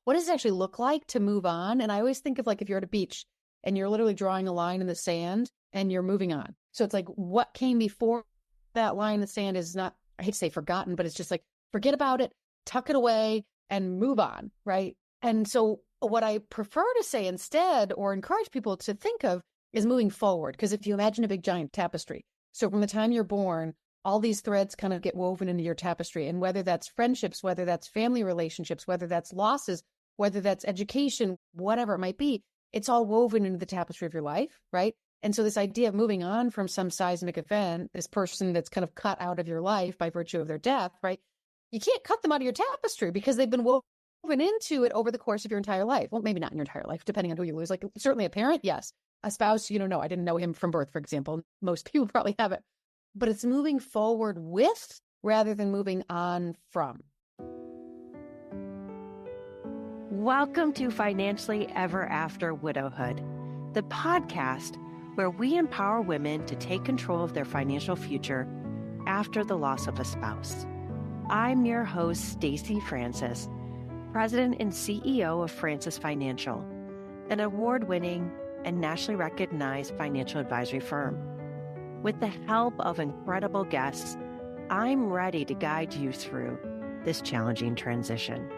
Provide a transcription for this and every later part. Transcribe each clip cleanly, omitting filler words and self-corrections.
what does it actually look like to move on? And I always think of like if you're at a beach and you're literally drawing a line in the sand and you're moving on. So it's like what came before that line in the sand is not, I hate to say forgotten, but it's just like, forget about it, tuck it away and move on, right? And so what I prefer to say instead, or encourage people to think of, is moving forward. Because if you imagine a big giant tapestry, so from the time you're born, all these threads kind of get woven into your tapestry. And whether that's friendships, whether that's family relationships, whether that's losses, whether that's education, whatever it might be, it's all woven into the tapestry of your life, right? And so this idea of moving on from some seismic event, this person that's kind of cut out of your life by virtue of their death, right? You can't cut them out of your tapestry because they've been woven into it over the course of your entire life. Well, maybe not in your entire life, depending on who you lose. Like certainly a parent, yes. A spouse, no, I didn't know him from birth, for example. Most people probably haven't. But it's moving forward with rather than moving on from. Welcome to Financially Ever After Widowhood, the podcast where we empower women to take control of their financial future after the loss of a spouse. I'm your host, Stacey Francis, President and CEO of Francis Financial, an award-winning and nationally recognized financial advisory firm. With the help of incredible guests, I'm ready to guide you through this challenging transition.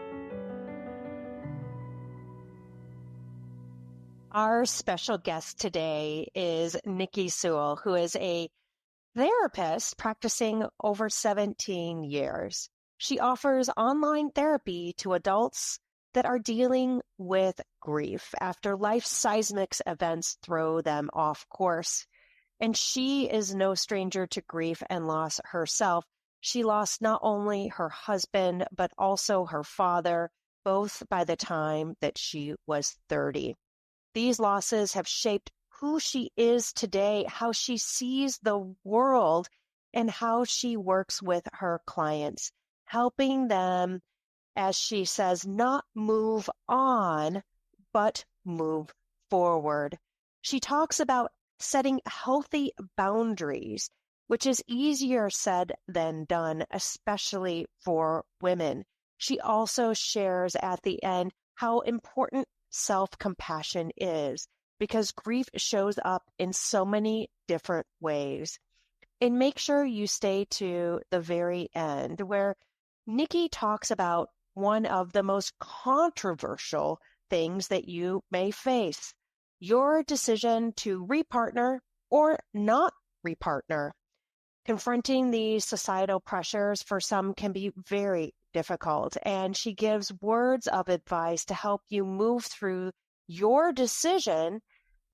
Our special guest today is Nikki Sewell, who is a therapist practicing over 17 years. She offers online therapy to adults that are dealing with grief after life's seismic events throw them off course. And she is no stranger to grief and loss herself. She lost not only her husband, but also her father, both by the time that she was 30. These losses have shaped who she is today, how she sees the world, and how she works with her clients, helping them, as she says, not move on, but move forward. She talks about setting healthy boundaries, which is easier said than done, especially for women. She also shares at the end how important self-compassion is, because grief shows up in so many different ways. And make sure you stay to the very end, where Nikki talks about one of the most controversial things that you may face: your decision to repartner or not repartner. Confronting these societal pressures for some can be very difficult, and she gives words of advice to help you move through your decision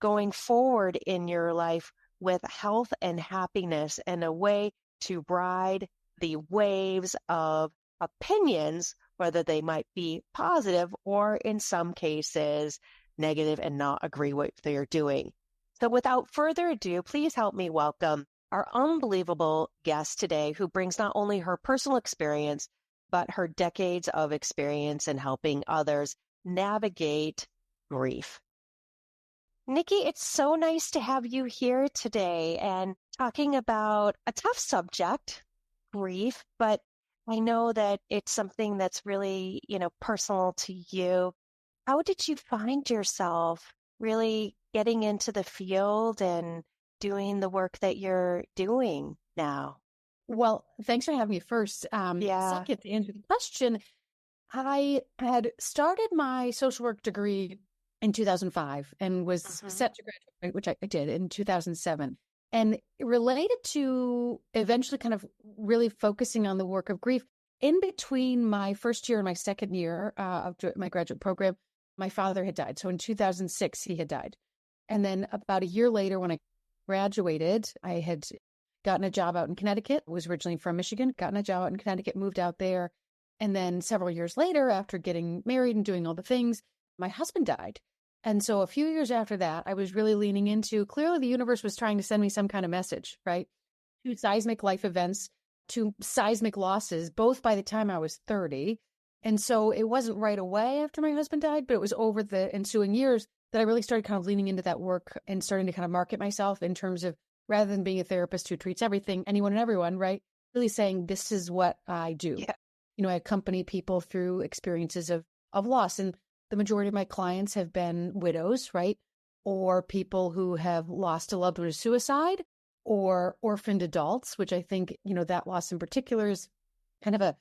going forward in your life with health and happiness, and a way to ride the waves of opinions, whether they might be positive or in some cases negative, and not agree what they're doing. So without further ado, please help me welcome our unbelievable guest today, who brings not only her personal experience, but her decades of experience in helping others navigate grief. Nikki, it's so nice to have you here today and talking about a tough subject, grief, but I know that it's something that's really, personal to you. How did you find yourself really getting into the field and doing the work that you're doing now? Well, thanks for having me first. Second, to answer the question, I had started my social work degree in 2005 and was set to graduate, which I did in 2007. And related to eventually kind of really focusing on the work of grief, in between my first year and my second year of my graduate program, my father had died. So in 2006, he had died. And then about a year later, when I graduated, I had gotten a job out in Connecticut, was originally from Michigan, gotten a job out in Connecticut, moved out there. And then several years later, after getting married and doing all the things, my husband died. And so a few years after that, I was really leaning into, clearly the universe was trying to send me some kind of message, right? Two seismic life events, two seismic losses, both by the time I was 30. And so it wasn't right away after my husband died, but it was over the ensuing years that I really started kind of leaning into that work and starting to kind of market myself in terms of, rather than being a therapist who treats everything, anyone and everyone, right? Really saying, this is what I do. Yeah. I accompany people through experiences of of loss. And the majority of my clients have been widows, right? Or people who have lost a loved one to suicide, or orphaned adults, which I think, that loss in particular is kind of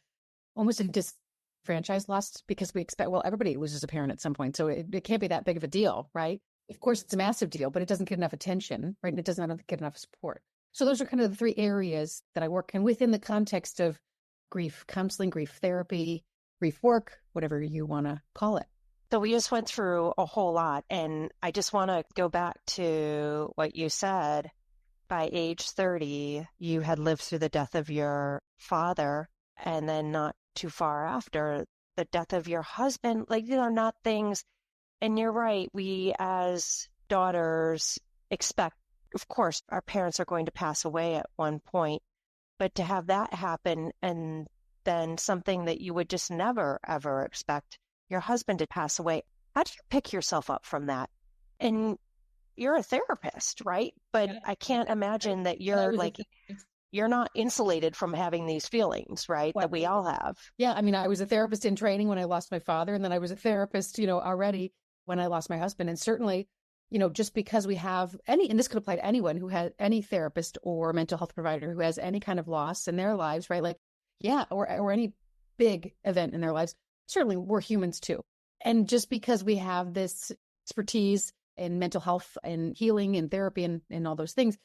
almost a disfranchised loss, because we expect, well, everybody loses a parent at some point. So it can't be that big of a deal, right? Of course, it's a massive deal, but it doesn't get enough attention, right? And it doesn't get enough support. So those are kind of the three areas that I work in within the context of grief counseling, grief therapy, grief work, whatever you want to call it. So we just went through a whole lot, and I just want to go back to what you said. By age 30, you had lived through the death of your father, and then not too far after, the death of your husband. Like, not things. And you're right. We as daughters expect, of course, our parents are going to pass away at one point, but to have that happen, and then something that you would just never, ever expect, your husband to pass away. How do you pick yourself up from that? And you're a therapist, right? But I can't imagine that you're not insulated from having these feelings, right? That we all have. Yeah. I mean, I was a therapist in training when I lost my father, and then I was a therapist, already when I lost my husband. And certainly, just because we have and this could apply to anyone who has any therapist or mental health provider who has any kind of loss in their lives, right? Like, yeah, or any big event in their lives, certainly we're humans too. And just because we have this expertise in mental health and healing and therapy and all those things,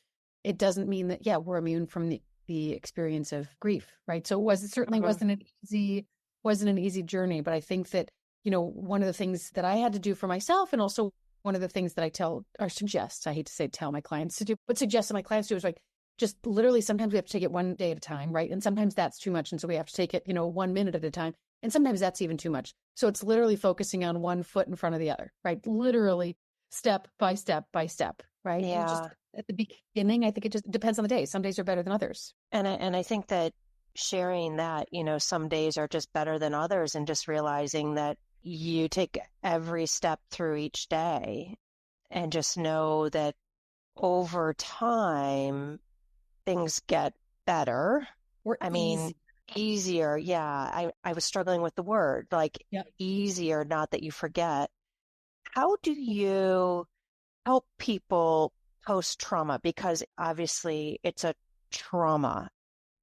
it doesn't mean that, we're immune from the experience of grief, right? So certainly wasn't an easy journey. But I think that, one of the things that I had to do for myself, and also one of the things that I I hate to say tell my clients to do, but suggest to my clients to do, is like, just literally sometimes we have to take it one day at a time, right? And sometimes that's too much. And so we have to take it, 1 minute at a time. And sometimes that's even too much. So it's literally focusing on one foot in front of the other, right? Literally step by step by step, right? Yeah. And just at the beginning, I think it just depends on the day. Some days are better than others. And I think that sharing that, some days are just better than others, and just realizing that you take every step through each day, and just know that over time, things get better. Easier. Yeah. I was struggling with the word, like easier, not that you forget. How do you help people post-trauma? Because obviously it's a trauma.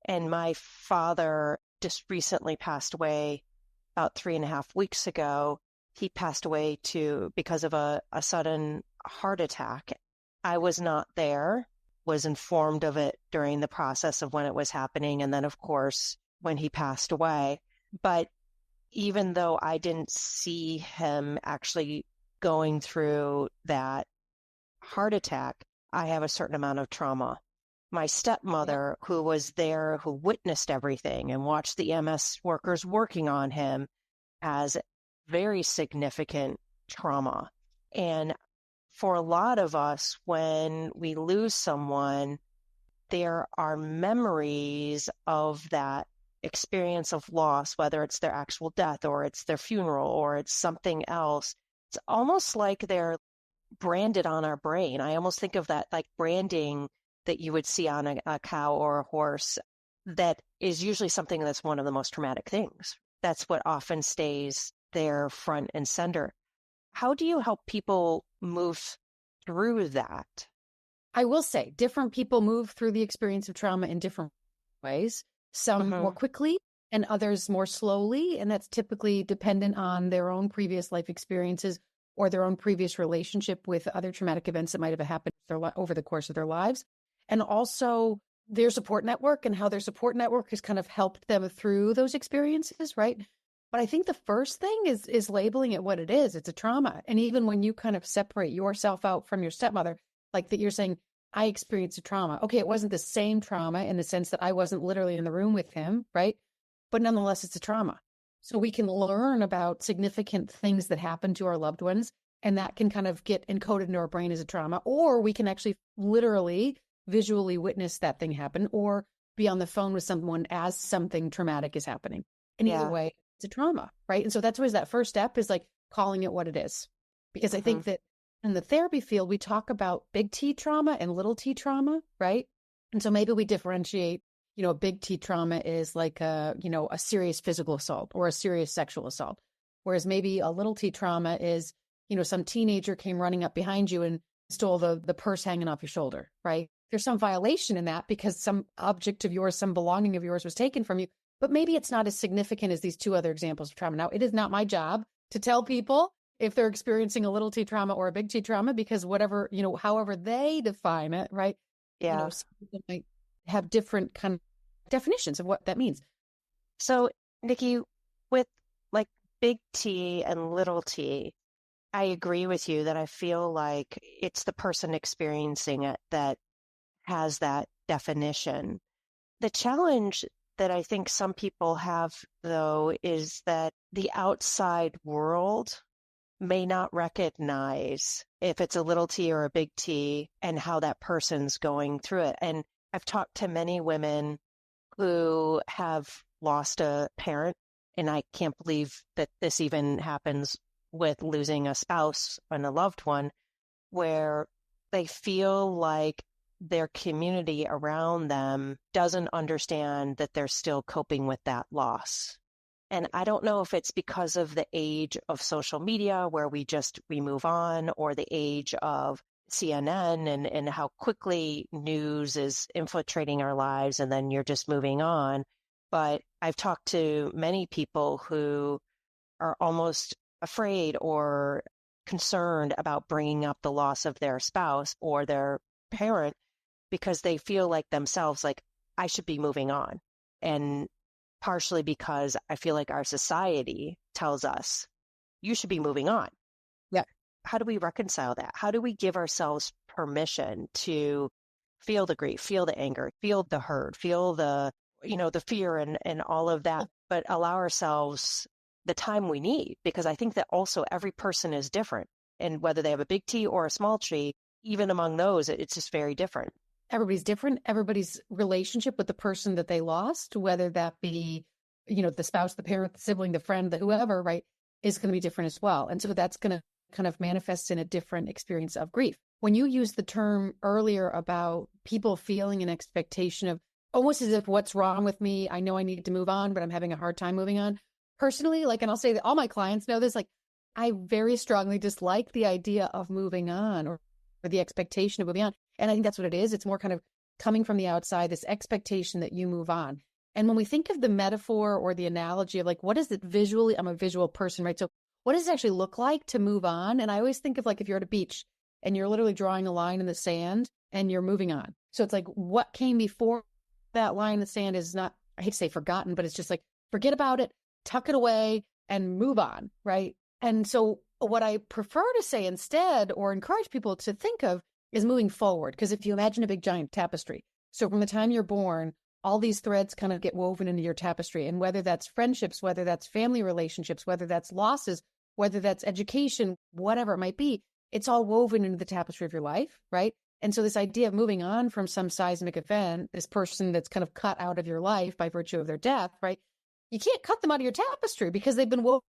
And my father just recently passed away about 3.5 weeks ago. He passed away because of a sudden heart attack. I was not there, was informed of it during the process of when it was happening. And then, of course, when he passed away. But even though I didn't see him actually going through that heart attack, I have a certain amount of trauma. My stepmother, who was there, who witnessed everything and watched the EMS workers working on him, has very significant trauma. And for a lot of us, when we lose someone, there are memories of that experience of loss, whether it's their actual death or it's their funeral or it's something else. It's almost like they're branded on our brain. I almost think of that like branding that you would see on a cow or a horse. That is usually something that's one of the most traumatic things. That's what often stays there front and center. How do you help people move through that? I will say different people move through the experience of trauma in different ways. Some more quickly and others more slowly. And that's typically dependent on their own previous life experiences or their own previous relationship with other traumatic events that might have happened over the course of their lives. And also their support network and how their support network has kind of helped them through those experiences, right? But I think the first thing is labeling it what it is. It's a trauma. And even when you kind of separate yourself out from your stepmother, like that you're saying, I experienced a trauma. Okay, it wasn't the same trauma in the sense that I wasn't literally in the room with him, right? But nonetheless, it's a trauma. So we can learn about significant things that happen to our loved ones, and that can kind of get encoded into our brain as a trauma, or we can actually literally visually witness that thing happen or be on the phone with someone as something traumatic is happening. And either way, it's a trauma, right? And so that's always that first step is like calling it what it is. Because I think that in the therapy field, we talk about big T trauma and little T trauma, right? And so maybe we differentiate, a big T trauma is like a serious physical assault or a serious sexual assault. Whereas maybe a little t trauma is, some teenager came running up behind you and stole the purse hanging off your shoulder, right? There's some violation in that because some object of yours, some belonging of yours was taken from you, but maybe it's not as significant as these two other examples of trauma. Now, it is not my job to tell people if they're experiencing a little t trauma or a big T trauma, because whatever, however they define it, right? Yeah. Some people might have different kind of definitions of what that means. So, Nikki, with like big T and little t, I agree with you that I feel like it's the person experiencing it that has that definition. The challenge that I think some people have, though, is that the outside world may not recognize if it's a little t or a big T and how that person's going through it. And I've talked to many women who have lost a parent, and I can't believe that this even happens with losing a spouse and a loved one, where they feel like their community around them doesn't understand that they're still coping with that loss. And I don't know if it's because of the age of social media where we move on, or the age of CNN and how quickly news is infiltrating our lives and then you're just moving on. But I've talked to many people who are almost afraid or concerned about bringing up the loss of their spouse or their parent because they feel like themselves, like, I should be moving on. And partially because I feel like our society tells us you should be moving on. Yeah. How do we reconcile that? How do we give ourselves permission to feel the grief, feel the anger, feel the hurt, feel the fear and all of that, but allow ourselves the time we need? Because I think that also every person is different. And whether they have a big T or a small T, even among those, it's just very different. Everybody's different. Everybody's relationship with the person that they lost, whether that be, the spouse, the parent, the sibling, the friend, the whoever, right, is going to be different as well. And so that's going to kind of manifest in a different experience of grief. When you used the term earlier about people feeling an expectation of almost as if, what's wrong with me? I know I need to move on, but I'm having a hard time moving on. Personally, and I'll say that all my clients know this, I very strongly dislike the idea of moving on or the expectation of moving on. And I think that's what it is. It's more kind of coming from the outside, this expectation that you move on. And when we think of the metaphor or the analogy of what is it visually? I'm a visual person, right? So what does it actually look like to move on? And I always think of if you're at a beach and you're literally drawing a line in the sand and you're moving on. So it's what came before that line in the sand is not, I hate to say forgotten, but it's just forget about it, tuck it away and move on, right? And so what I prefer to say instead, or encourage people to think of, is moving forward. Because if you imagine a big giant tapestry, so from the time you're born, all these threads kind of get woven into your tapestry. And whether that's friendships, whether that's family relationships, whether that's losses, whether that's education, whatever it might be, it's all woven into the tapestry of your life, right? And so this idea of moving on from some seismic event, this person that's kind of cut out of your life by virtue of their death, right? You can't cut them out of your tapestry because they've been woven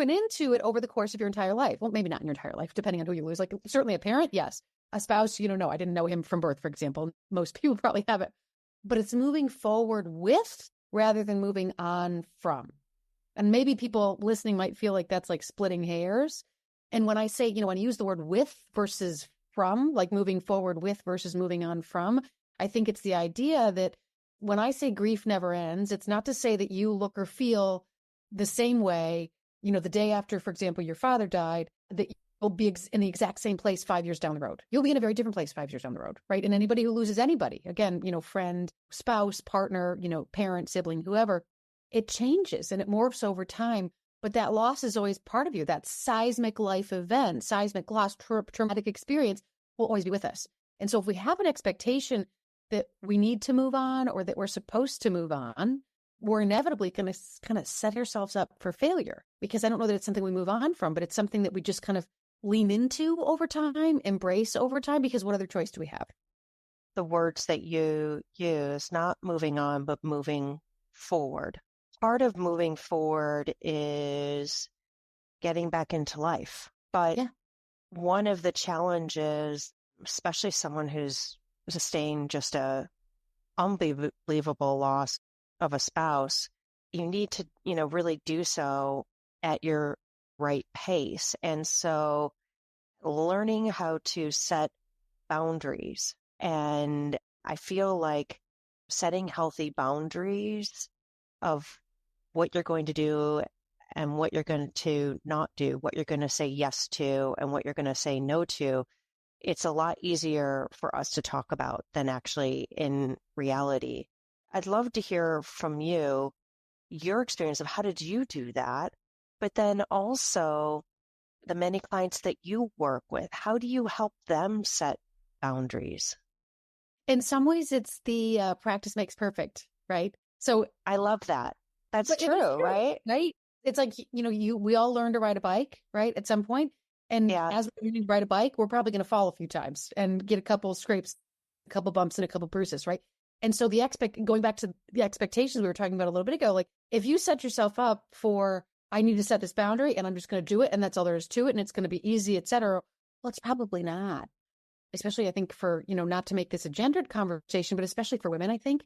into it over the course of your entire life. Well, maybe not in your entire life, depending on who you lose. Certainly a parent, yes. A spouse, no, I didn't know him from birth, for example. Most people probably haven't. But it's moving forward with rather than moving on from. And maybe people listening might feel like that's splitting hairs. And when I say, when I use the word with versus from, moving forward with versus moving on from, I think it's the idea that when I say grief never ends, it's not to say that you look or feel the same way, the day after, for example, your father died, that you'll be in the exact same place 5 years down the road. You'll be in a very different place 5 years down the road, right? And anybody who loses anybody, again, friend, spouse, partner, parent, sibling, whoever, it changes and it morphs over time. But that loss is always part of you. That seismic life event, seismic loss, traumatic experience will always be with us. And so if we have an expectation that we need to move on or that we're supposed to move on, we're inevitably going to kind of set ourselves up for failure, because I don't know that it's something we move on from, but it's something that we just kind of lean into over time, embrace over time, because what other choice do we have? The words that you use, not moving on, but moving forward. Part of moving forward is getting back into life. But one of the challenges, especially someone who's sustained just a unbelievable loss of a spouse, you need to, really do so at your right pace. And so learning how to set boundaries. And I feel like setting healthy boundaries of what you're going to do and what you're going to not do, what you're going to say yes to and what you're going to say no to, it's a lot easier for us to talk about than actually in reality. I'd love to hear from you, your experience of how did you do that? But then also the many clients that you work with, how do you help them set boundaries? In some ways, it's the practice makes perfect, right? So I love that. That's true, right? Right? It's like, we all learn to ride a bike, right? At some point. And Yeah. as we're learning to ride a bike, we're probably going to fall a few times and get a couple scrapes, a couple bumps, and a couple bruises, right? And so going back to the expectations we were talking about a little bit ago, like if you set yourself up for, I need to set this boundary and I'm just going to do it and that's all there is to it and it's going to be easy, et cetera. Well, it's probably not. Especially I think for, not to make this a gendered conversation, but especially for women, I think,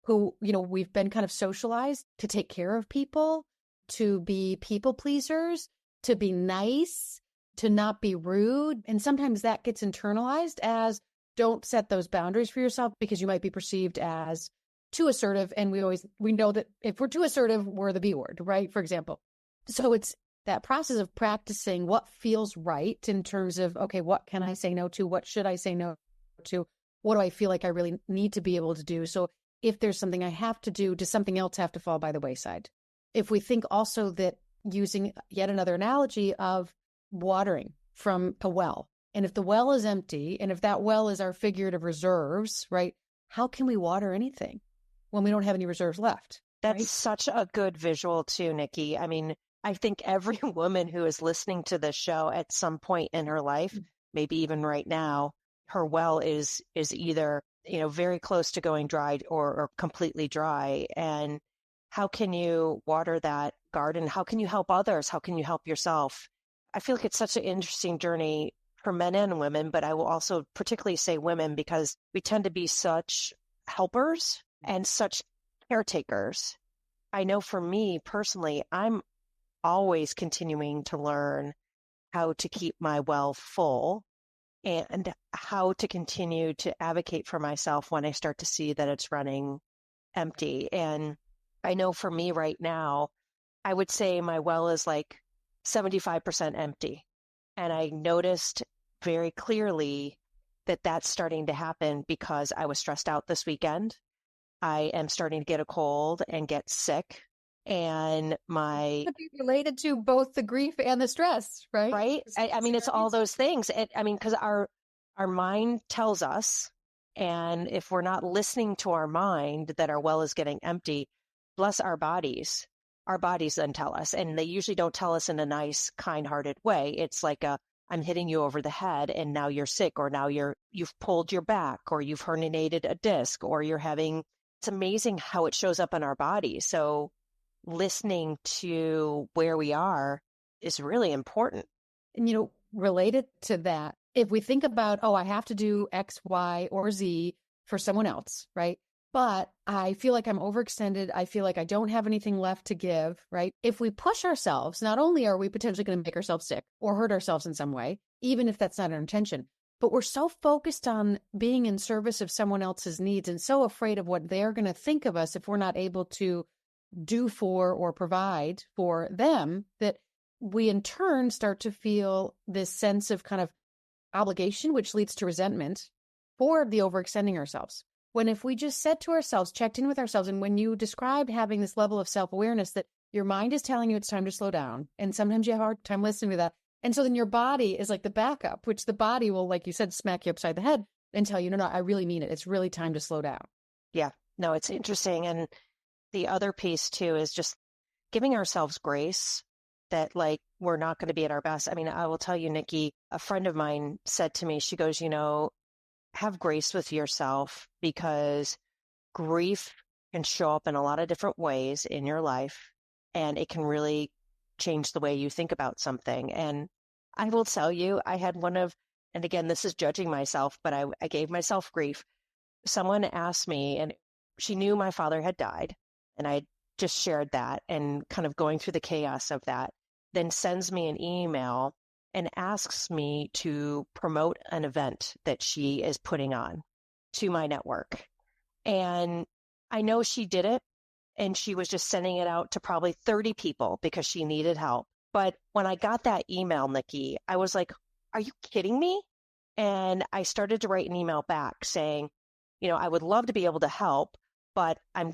who, we've been kind of socialized to take care of people, to be people pleasers, to be nice, to not be rude. And sometimes that gets internalized as don't set those boundaries for yourself because you might be perceived as too assertive. And we know that if we're too assertive, we're the B word, right? For example. So it's that process of practicing what feels right in terms of, okay, what can I say no to? What should I say no to? What do I feel like I really need to be able to do? So if there's something I have to do, does something else have to fall by the wayside? If we think also that using yet another analogy of watering from a well, and if the well is empty, and if that well is our figurative reserves, right? How can we water anything when we don't have any reserves left? That's right? such a good visual too, Nikki. I mean, I think every woman who is listening to this show at some point in her life, maybe even right now, her well is either, very close to going dry or completely dry. And how can you water that garden? How can you help others? How can you help yourself? I feel like it's such an interesting journey for men and women, but I will also particularly say women because we tend to be such helpers and such caretakers. I know for me personally, I'm always continuing to learn how to keep my well full and how to continue to advocate for myself when I start to see that it's running empty. And I know for me right now, I would say my well is like 75% empty. And I noticed very clearly that that's starting to happen because I was stressed out this weekend. I am starting to get a cold and get sick. And could be related to both the grief and the stress, right? Right. I mean, it's all those things. Because our mind tells us, and if we're not listening to our mind that our well is getting empty, bless our bodies. Our bodies then tell us, and they usually don't tell us in a nice, kind-hearted way. It's like I'm hitting you over the head and now you're sick, or now you've pulled your back, or you've herniated a disc, or it's amazing how it shows up in our bodies. So listening to where we are is really important. And, related to that, if we think about, I have to do X, Y, or Z for someone else, right? But I feel like I'm overextended. I feel like I don't have anything left to give, right? If we push ourselves, not only are we potentially going to make ourselves sick or hurt ourselves in some way, even if that's not our intention, but we're so focused on being in service of someone else's needs and so afraid of what they're going to think of us if we're not able to do for or provide for them that we in turn start to feel this sense of kind of obligation, which leads to resentment for the overextending ourselves. When if we just said to ourselves, checked in with ourselves, and when you described having this level of self-awareness that your mind is telling you it's time to slow down, and sometimes you have a hard time listening to that. And so then your body is like the backup, which the body will, like you said, smack you upside the head and tell you, no, I really mean it. It's really time to slow down. Yeah, no, it's interesting. And the other piece too is just giving ourselves grace that like we're not going to be at our best. I mean, I will tell you, Nikki, a friend of mine said to me, she goes, have grace with yourself because grief can show up in a lot of different ways in your life, and it can really change the way you think about something. And I will tell you, I had and again, this is judging myself, but I gave myself grief. Someone asked me, and she knew my father had died, and I just shared that and kind of going through the chaos of that. then sends me an email and asks me to promote an event that she is putting on to my network. And I know she did it, and she was just sending it out to probably 30 people because she needed help. But when I got that email, Nikki, I was like, are you kidding me? And I started to write an email back saying, I would love to be able to help, but I'm,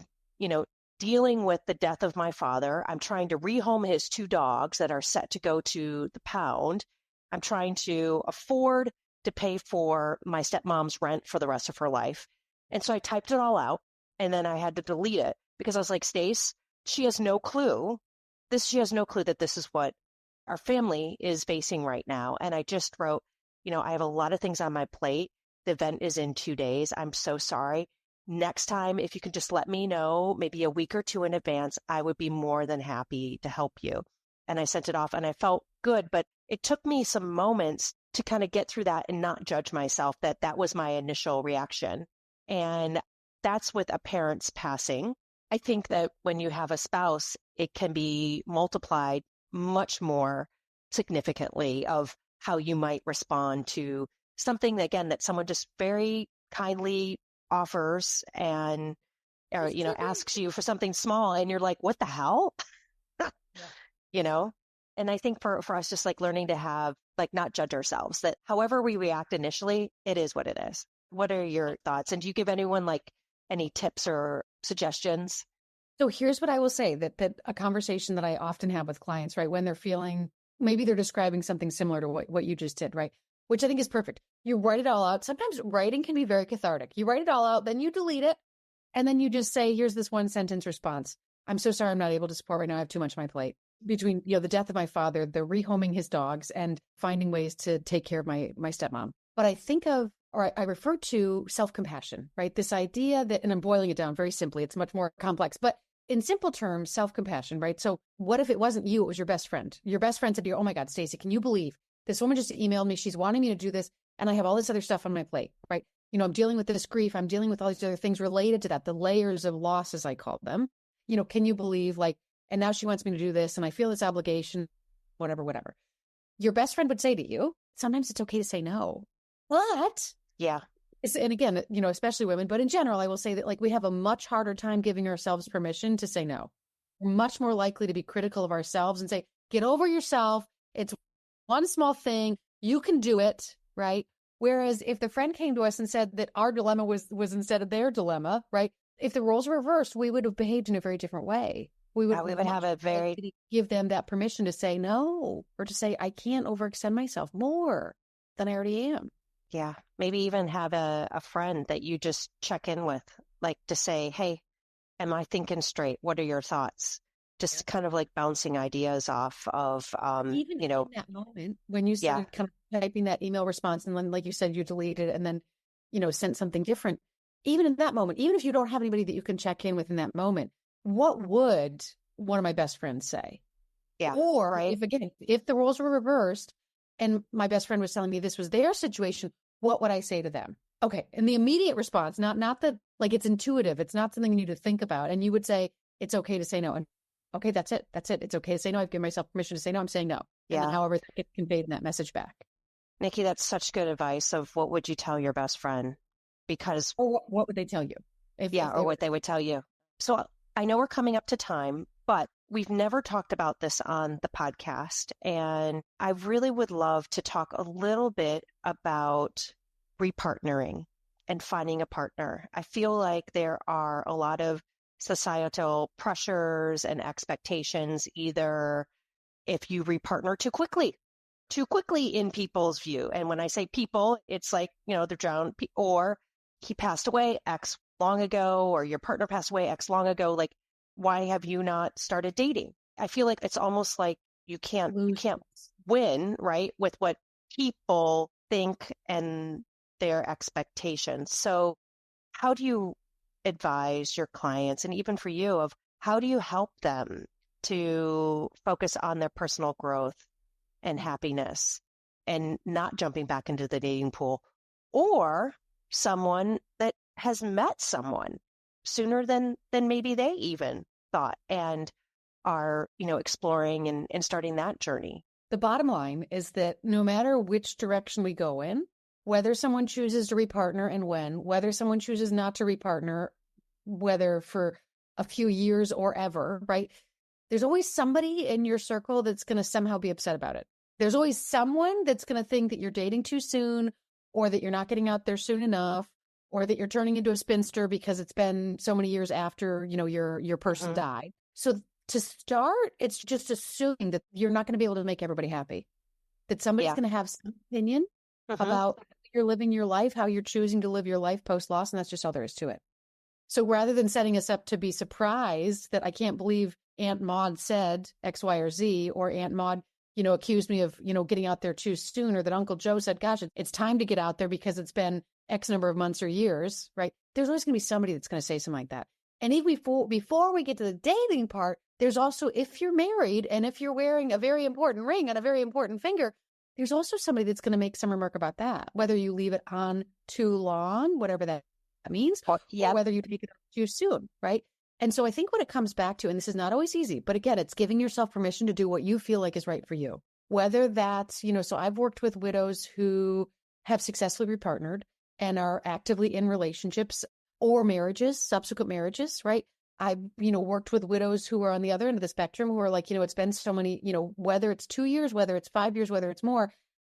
dealing with the death of my father. I'm trying to rehome his 2 dogs that are set to go to the pound. I'm trying to afford to pay for my stepmom's rent for the rest of her life. And so I typed it all out, and then I had to delete it because I was like, Stace, she has no clue. She has no clue that this is what our family is facing right now. And I just wrote, I have a lot of things on my plate. The event is in 2 days. I'm so sorry. Next time, if you could just let me know, maybe a week or 2 in advance, I would be more than happy to help you. And I sent it off, and I felt good, but it took me some moments to kind of get through that and not judge myself that was my initial reaction. And that's with a parent's passing. I think that when you have a spouse, it can be multiplied much more significantly of how you might respond to something, again, that someone just very kindly offers and asks you for something small, and you're like, what the hell? Yeah. And I think for us, just like learning to have, like, not judge ourselves, that however we react initially, it is what it is. What are your thoughts? And do you give anyone like any tips or suggestions? So here's what I will say, that a conversation that I often have with clients, right, when they're feeling, maybe they're describing something similar to what you just did, right, which I think is perfect. You write it all out. Sometimes writing can be very cathartic. You write it all out, then you delete it, and then you just say, here's this 1-sentence response. I'm so sorry I'm not able to support right now. I have too much on my plate. Between, the death of my father, the rehoming his dogs, and finding ways to take care of my stepmom. But I think of, or I refer to self-compassion, right? This idea that, and I'm boiling it down very simply, it's much more complex, but in simple terms, self-compassion, right? So what if it wasn't you, it was your best friend? Your best friend said to you, oh my God, Stacey, can you believe this woman just emailed me? She's wanting me to do this, and I have all this other stuff on my plate, right? I'm dealing with this grief. I'm dealing with all these other things related to that, the layers of loss, as I call them. Can you believe, like, and now she wants me to do this, and I feel this obligation, whatever. Your best friend would say to you, sometimes it's okay to say no. But yeah. And again, especially women, but in general, I will say that, like, we have a much harder time giving ourselves permission to say no. We're much more likely to be critical of ourselves and say, get over yourself. It's one small thing. You can do it, right? Whereas if the friend came to us and said that our dilemma was instead of their dilemma, right? If the roles were reversed, we would have behaved in a very different way. We would have a very, give them that permission to say no, or to say, I can't overextend myself more than I already am. Yeah. Maybe even have a friend that you just check in with, like, to say, hey, am I thinking straight? What are your thoughts? Just kind of like bouncing ideas off of, even in that moment when you started kind of typing that email response, and then, like you said, you deleted it and then, sent something different. Even in that moment, even if you don't have anybody that you can check in with in that moment, what would one of my best friends say? Yeah. Or right. if the roles were reversed and my best friend was telling me this was their situation, what would I say to them? Okay. And the immediate response, not that, like, it's intuitive. It's not something you need to think about. And you would say, it's okay to say no. And okay, that's it. It's okay to say no. I've given myself permission to say no. I'm saying no. Yeah. And however that gets conveyed in that message back. Nikki, that's such good advice of what would you tell your best friend? Because, or what would they tell you? What they would tell you. So I know we're coming up to time, but we've never talked about this on the podcast. And I really would love to talk a little bit about repartnering and finding a partner. I feel like there are a lot of societal pressures and expectations, either if you repartner too quickly in people's view. And when I say people, it's like, they're drowned, or he passed away X long ago, or your partner passed away X long ago. Like, why have you not started dating? I feel like it's almost like you can't win, right, with what people think and their expectations. So how do you advise your clients, and even for you, of how do you help them to focus on their personal growth and happiness and not jumping back into the dating pool, or someone that has met someone sooner than maybe they even thought, and are, exploring and starting that journey. The bottom line is that no matter which direction we go in, whether someone chooses to repartner and when, whether someone chooses not to repartner, whether for a few years or ever, right? There's always somebody in your circle that's going to somehow be upset about it. There's always someone that's going to think that you're dating too soon, or that you're not getting out there soon enough, or that you're turning into a spinster because it's been so many years after, your person died. So to start, it's just assuming that you're not going to be able to make everybody happy, that somebody's going to have some opinion about how you're living your life, how you're choosing to live your life post-loss, and that's just all there is to it. So rather than setting us up to be surprised that I can't believe Aunt Maud said X, Y, or Z, or Aunt Maud, accused me of, getting out there too soon, or that Uncle Joe said, gosh, it's time to get out there because it's been X number of months or years, right? There's always going to be somebody that's going to say something like that. And if before we get to the dating part, there's also, if you're married and if you're wearing a very important ring on a very important finger, there's also somebody that's going to make some remark about that, whether you leave it on too long, whatever that means, or whether you take it too soon, right? And so I think what it comes back to, and this is not always easy, but again, it's giving yourself permission to do what you feel like is right for you. Whether that's, so I've worked with widows who have successfully repartnered and are actively in relationships or marriages, subsequent marriages, right? I've, worked with widows who are on the other end of the spectrum who are like, it's been so many, whether it's 2 years, whether it's 5 years, whether it's more,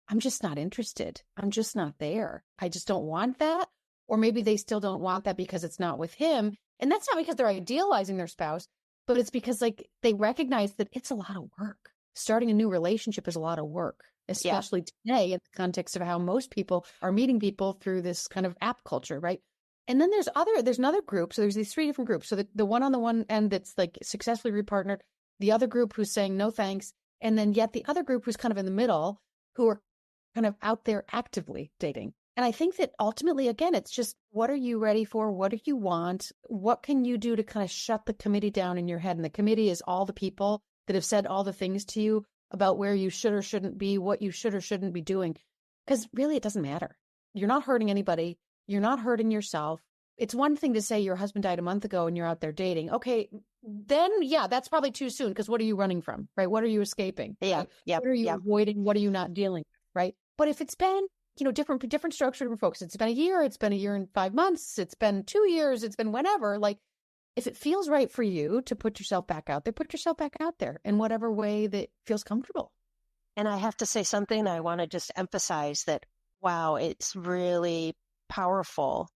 I'm just not interested. I'm just not there. I just don't want that. Or maybe they still don't want that because it's not with him. And that's not because they're idealizing their spouse, but it's because they recognize that it's a lot of work. Starting a new relationship is a lot of work, especially today in the context of how most people are meeting people through this kind of app culture, right? And then there's another group. So there's these 3 different groups. So the one on the one end that's like successfully repartnered, the other group who's saying no thanks, and then yet the other group who's kind of in the middle, who are kind of out there actively dating. And I think that ultimately, again, it's just, what are you ready for? What do you want? What can you do to kind of shut the committee down in your head? And the committee is all the people that have said all the things to you about where you should or shouldn't be, what you should or shouldn't be doing. Because really, it doesn't matter. You're not hurting anybody. You're not hurting yourself. It's one thing to say your husband died a month ago and you're out there dating. Okay, then that's probably too soon, because what are you running from, right? What are you escaping? Yeah. What are you avoiding? What are you not dealing with, right? But if it's been different strokes for different folks. It's been a year and 5 months. It's been 2 years. It's been whenever. Like, if it feels right for you to put yourself back out there, put yourself back out there in whatever way that feels comfortable. And I have to say something. I want to just emphasize that, wow, it's really powerful.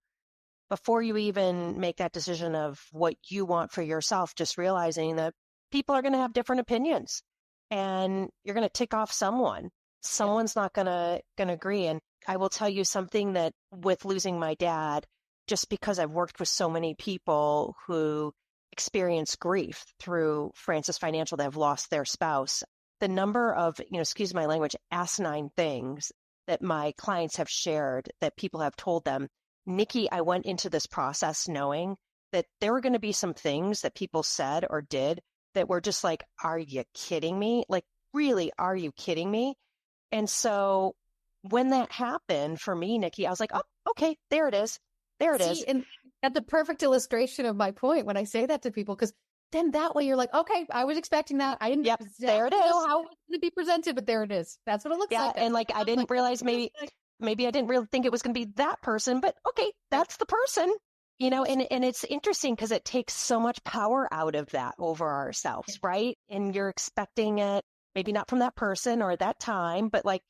Before you even make that decision of what you want for yourself, just realizing that people are going to have different opinions and you're going to tick off someone. Someone's not going to agree. And I will tell you something, that with losing my dad, just because I've worked with so many people who experience grief through Francis Financial that have lost their spouse, the number of, excuse my language, asinine things that my clients have shared that people have told them, Nikki, I went into this process knowing that there were going to be some things that people said or did that were just like, are you kidding me? Like, really, are you kidding me? And so when that happened for me, Nikki, I was like, oh, okay, there it is. There it is. And that's the perfect illustration of my point when I say that to people, because then that way you're like, okay, I was expecting that. I didn't there it is. know how it was going to be presented, but there it is. That's what it looks like. And like, I didn't realize maybe I didn't really think it was going to be that person, but okay, that's the person, and it's interesting because it takes so much power out of that over ourselves, right? And you're expecting it, maybe not from that person or that time, but like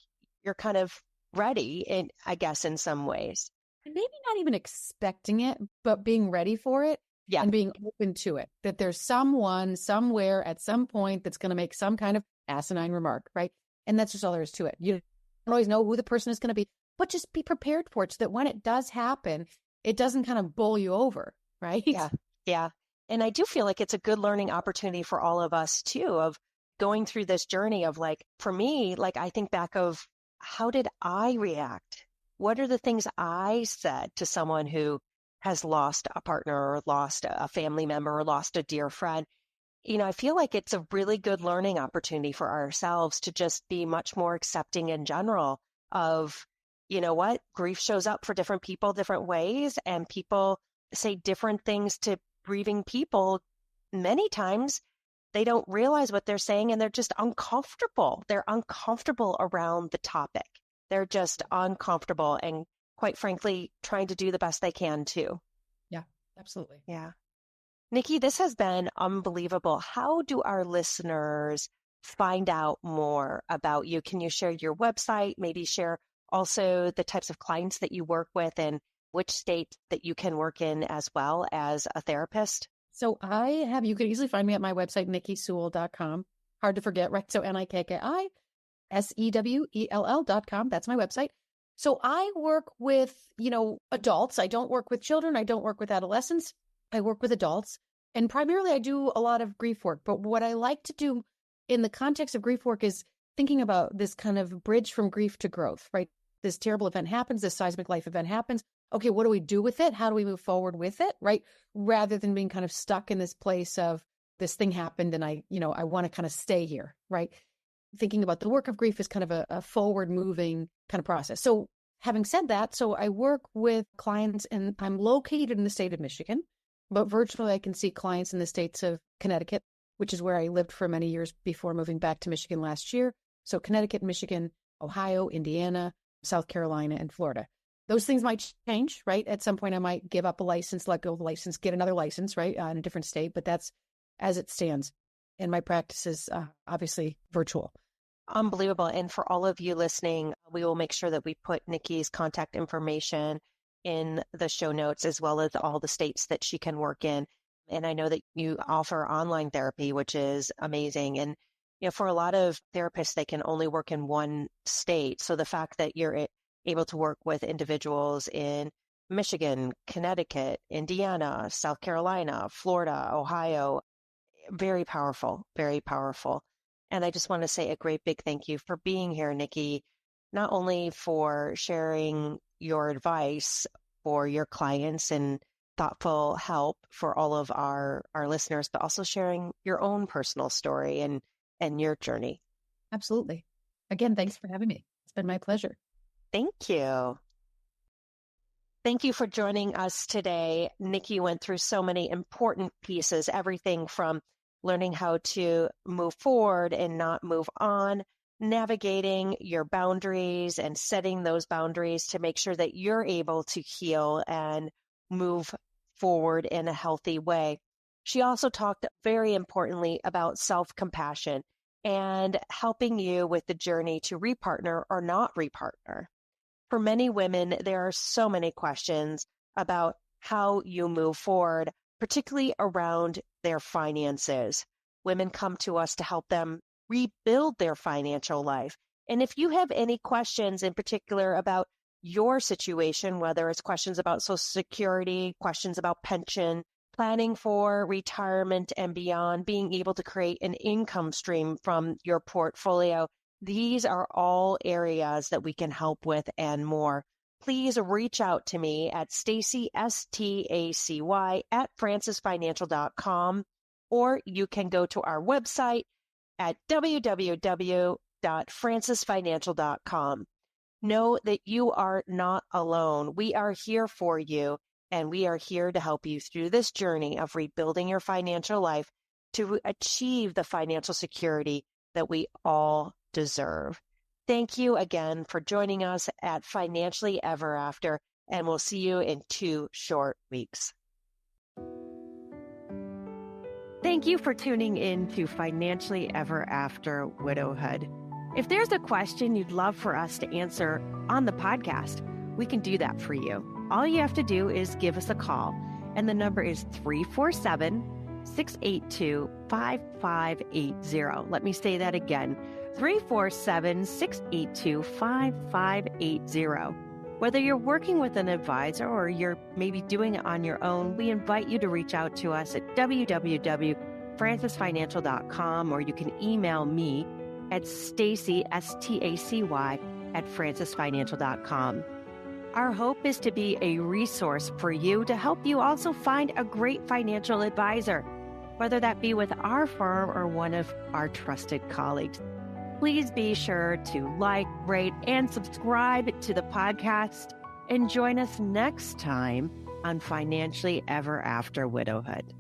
you're kind of ready, and I guess in some ways. And maybe not even expecting it, but being ready for it and being open to it, that there's someone somewhere at some point that's going to make some kind of asinine remark, right? And that's just all there is to it. You don't always know who the person is going to be, but just be prepared for it so that when it does happen, it doesn't kind of bowl you over, right? Yeah. And I do feel like it's a good learning opportunity for all of us too, of going through this journey of, like, for me, like, I think back of, how did I react? What are the things I said to someone who has lost a partner or lost a family member or lost a dear friend? I feel like it's a really good learning opportunity for ourselves to just be much more accepting in general of, what, grief shows up for different people different ways, and people say different things to grieving people many times they don't realize what they're saying and they're just uncomfortable. They're uncomfortable around the topic. They're just uncomfortable and quite frankly, trying to do the best they can too. Yeah, absolutely. Yeah. Nikki, this has been unbelievable. How do our listeners find out more about you? Can you share your website, maybe share also the types of clients that you work with and which state that you can work in as well as a therapist? So you could easily find me at my website, nikkisewell.com. Hard to forget, right? So NIKKISEWELL.com. That's my website. So I work with, adults. I don't work with children. I don't work with adolescents. I work with adults. And primarily I do a lot of grief work. But what I like to do in the context of grief work is thinking about this kind of bridge from grief to growth, right? This terrible event happens, this seismic life event happens. Okay, what do we do with it? How do we move forward with it, right? Rather than being kind of stuck in this place of this thing happened and I want to kind of stay here, right? Thinking about the work of grief is kind of a forward moving kind of process. So having said that, so I work with clients and I'm located in the state of Michigan, but virtually I can see clients in the states of Connecticut, which is where I lived for many years before moving back to Michigan last year. So Connecticut, Michigan, Ohio, Indiana, South Carolina, and Florida. Those things might change, right? At some point I might give up a license, let go of the license, get another license, right? In a different state, but that's as it stands. And my practice is obviously virtual. Unbelievable. And for all of you listening, we will make sure that we put Nikki's contact information in the show notes, as well as all the states that she can work in. And I know that you offer online therapy, which is amazing. And, for a lot of therapists, they can only work in one state. So the fact that you're able to work with individuals in Michigan, Connecticut, Indiana, South Carolina, Florida, Ohio, very powerful, very powerful. And I just want to say a great big thank you for being here, Nikki, not only for sharing your advice for your clients and thoughtful help for all of our listeners, but also sharing your own personal story and your journey. Absolutely. Again, thanks for having me. It's been my pleasure. Thank you. Thank you for joining us today. Nikki went through so many important pieces, everything from learning how to move forward and not move on, navigating your boundaries and setting those boundaries to make sure that you're able to heal and move forward in a healthy way. She also talked very importantly about self-compassion and helping you with the journey to repartner or not repartner. For many women, there are so many questions about how you move forward, particularly around their finances. Women come to us to help them rebuild their financial life. And if you have any questions in particular about your situation, whether it's questions about Social Security, questions about pension, planning for retirement and beyond, being able to create an income stream from your portfolio, these are all areas that we can help with and more. Please reach out to me at Stacy, STACY, at francisfinancial.com, or you can go to our website at www.francisfinancial.com. Know that you are not alone. We are here for you, and we are here to help you through this journey of rebuilding your financial life to achieve the financial security that we all deserve. Thank you again for joining us at Financially Ever After, and we'll see you in 2 short weeks. Thank you for tuning in to Financially Ever After Widowhood. If there's a question you'd love for us to answer on the podcast, we can do that for you. All you have to do is give us a call, and the number is 347-682-5580. Let me say that again, 347-682-5580. Whether you're working with an advisor or you're maybe doing it on your own, we invite you to reach out to us at www.francisfinancial.com, or you can email me at Stacy, STACY, at francisfinancial.com. Our hope is to be a resource for you to help you also find a great financial advisor, whether that be with our firm or one of our trusted colleagues. Please be sure to like, rate, and subscribe to the podcast, and join us next time on Financially Ever After Widowhood.